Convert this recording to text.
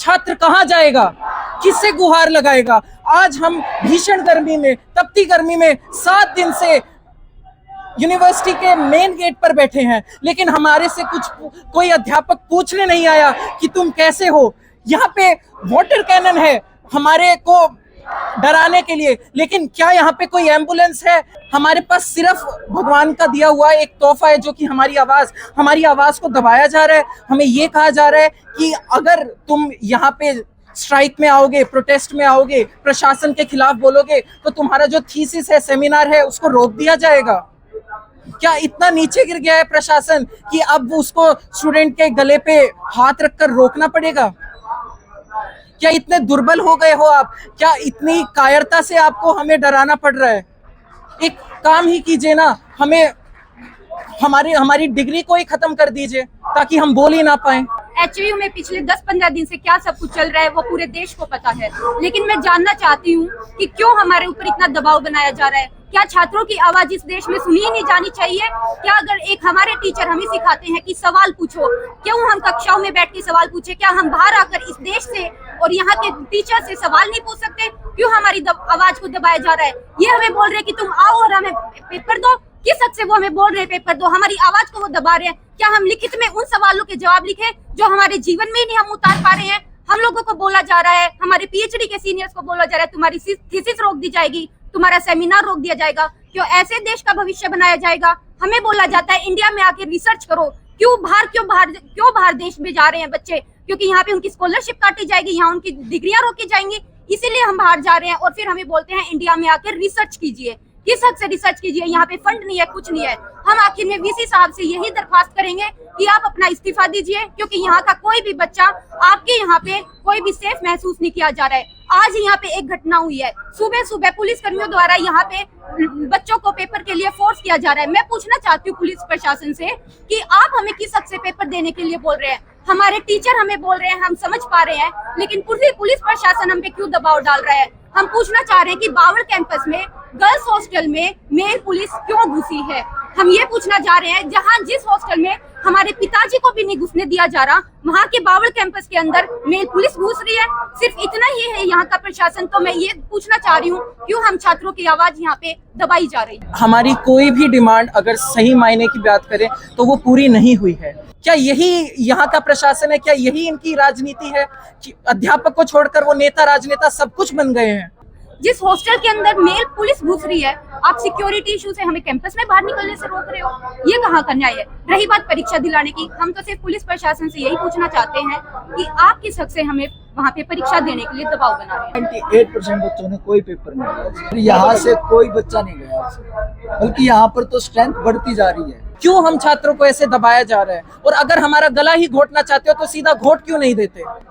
छात्र कहाँ जाएगा, किससे गुहार लगाएगा? आज हम भीषण गर्मी में, तपती गर्मी में 7 दिन से यूनिवर्सिटी के मेन गेट पर बैठे हैं, लेकिन हमारे से कोई अध्यापक पूछने नहीं आया कि तुम कैसे हो। यहाँ पे वाटर कैनन है हमारे को डराने के लिए, लेकिन क्या यहाँ पे कोई एम्बुलेंस है? हमारे पास सिर्फ भगवान का दिया हुआ एक तोहफा है, जो कि हमारी आवाज को दबाया जा रहा है। हमें ये कहा जा रहा है कि अगर तुम यहाँ पे स्ट्राइक में आओगे, प्रोटेस्ट में आओगे, प्रशासन के खिलाफ बोलोगे, तो तुम्हारा जो थीसिस है, सेमिनार है, उसको रोक दिया जाएगा। क्या इतना नीचे गिर गया है प्रशासन कि अब उसको स्टूडेंट के गले पे हाथ रखकर रोकना पड़ेगा? क्या इतने दुर्बल हो गए हो आप? क्या इतनी कायरता से आपको हमें डराना पड़ रहा है? एक काम ही कीजिए ना, हमें हमारी डिग्री को ही खत्म कर दीजिए ताकि हम बोल ही ना पाए। एचयू में पिछले 10-15 दिन से क्या सब कुछ चल रहा है वो पूरे देश को पता है, लेकिन मैं जानना चाहती हूँ कि क्यों हमारे ऊपर इतना दबाव बनाया जा रहा है। क्या छात्रों की आवाज इस देश में सुनी ही नहीं जानी चाहिए? क्या अगर एक हमारे टीचर हमें सिखाते हैं कि सवाल पूछो, क्यों हम कक्षाओं में बैठ के सवाल पूछे? क्या हम बाहर आकर इस देश से और यहाँ के टीचर से सवाल नहीं पूछ सकते? क्यों हमारी आवाज को दबाया जा रहा है? ये हमें बोल रहे हैं कि तुम आओ और हमें पेपर दो। किस हद से वो हमें बोल रहे हैं पेपर दो? हमारी आवाज को वो दबा रहे हैं। क्या हम लिखित में उन सवालों के जवाब लिखे जो हमारे जीवन में ही नहीं हम उतार पा रहे हैं? हम लोगों को बोला जा रहा है, हमारे पीएचडी के सीनियर्स को बोला जा रहा है, तुम्हारी थीसिस रोक दी जाएगी, तुम्हारा सेमिनार रोक दिया जाएगा। क्यों ऐसे देश का भविष्य बनाया जाएगा? हमें बोला जाता है इंडिया में आके रिसर्च करो। क्यों बाहर देश में जा रहे हैं बच्चे? क्योंकि यहाँ पे उनकी स्कॉलरशिप काटी जाएगी, यहाँ उनकी डिग्रियां रोकी जाएंगी, इसीलिए हम बाहर जा रहे हैं। और फिर हमें बोलते हैं इंडिया में आकर रिसर्च कीजिए। किस हद से रिसर्च कीजिए? यहाँ पे फंड नहीं है, कुछ नहीं है। हम आखिर में वीसी साहब से यही दरख्वास्त करेंगे कि आप अपना इस्तीफा दीजिए, क्योंकि यहाँ का कोई भी बच्चा, आपके यहाँ पे कोई भी सेफ महसूस नहीं किया जा रहा है। आज यहाँ पे एक घटना हुई है, सुबह पुलिस कर्मियों द्वारा यहाँ पे बच्चों को पेपर के लिए फोर्स किया जा रहा है। मैं पूछना चाहती हूँ पुलिस प्रशासन से कि आप हमें किस हद से पेपर देने के लिए बोल रहे हैं? हमारे टीचर हमें बोल रहे हैं, हम समझ पा रहे हैं, लेकिन पुलिस प्रशासन हम पे क्यों दबाव डाल रहा है? हम पूछना चाह रहे हैं कि बावड़ कैंपस में गर्ल्स हॉस्टल में मेल पुलिस क्यों घुसी है? हम ये पूछना चाह रहे हैं, जहां जिस हॉस्टल में हमारे पिताजी को भी नहीं घुसने दिया जा रहा, वहां के बावड़ कैंपस के अंदर मेल पुलिस घुस रही है। सिर्फ इतना ही है यहाँ का प्रशासन। तो मैं ये पूछना चाह रही हूँ, क्यों हम छात्रों की आवाज यहाँ पे दबाई जा रही है? हमारी कोई भी डिमांड अगर सही मायने की बात करें तो वो पूरी नहीं हुई है। क्या यही यहाँ का प्रशासन है? क्या यही इनकी राजनीति है कि अध्यापक को छोड़कर वो नेता राजनेता सब कुछ बन गए हैं? जिस हॉस्टल के अंदर मेल पुलिस घुस रही है, आप सिक्योरिटी इशू से हमें कैंपस में बाहर निकलने से रोक रहे हो। ये कहाँ का न्याय है? रही बात परीक्षा दिलाने की, हम तो सिर्फ पुलिस प्रशासन से यही पूछना चाहते हैं कि आप किस हक से हमें वहाँ पे परीक्षा देने के लिए दबाव बना रहे हैं। 98% बच्चों ने कोई पेपर नहीं दिया। यहाँ से कोई बच्चा नहीं गया, बल्कि यहाँ पर तो स्ट्रेंथ बढ़ती जा रही है। क्यों हम छात्रों को ऐसे दबाया जा रहा है? और अगर हमारा गला ही घोटना चाहते हो तो सीधा घोट क्यों नहीं देते?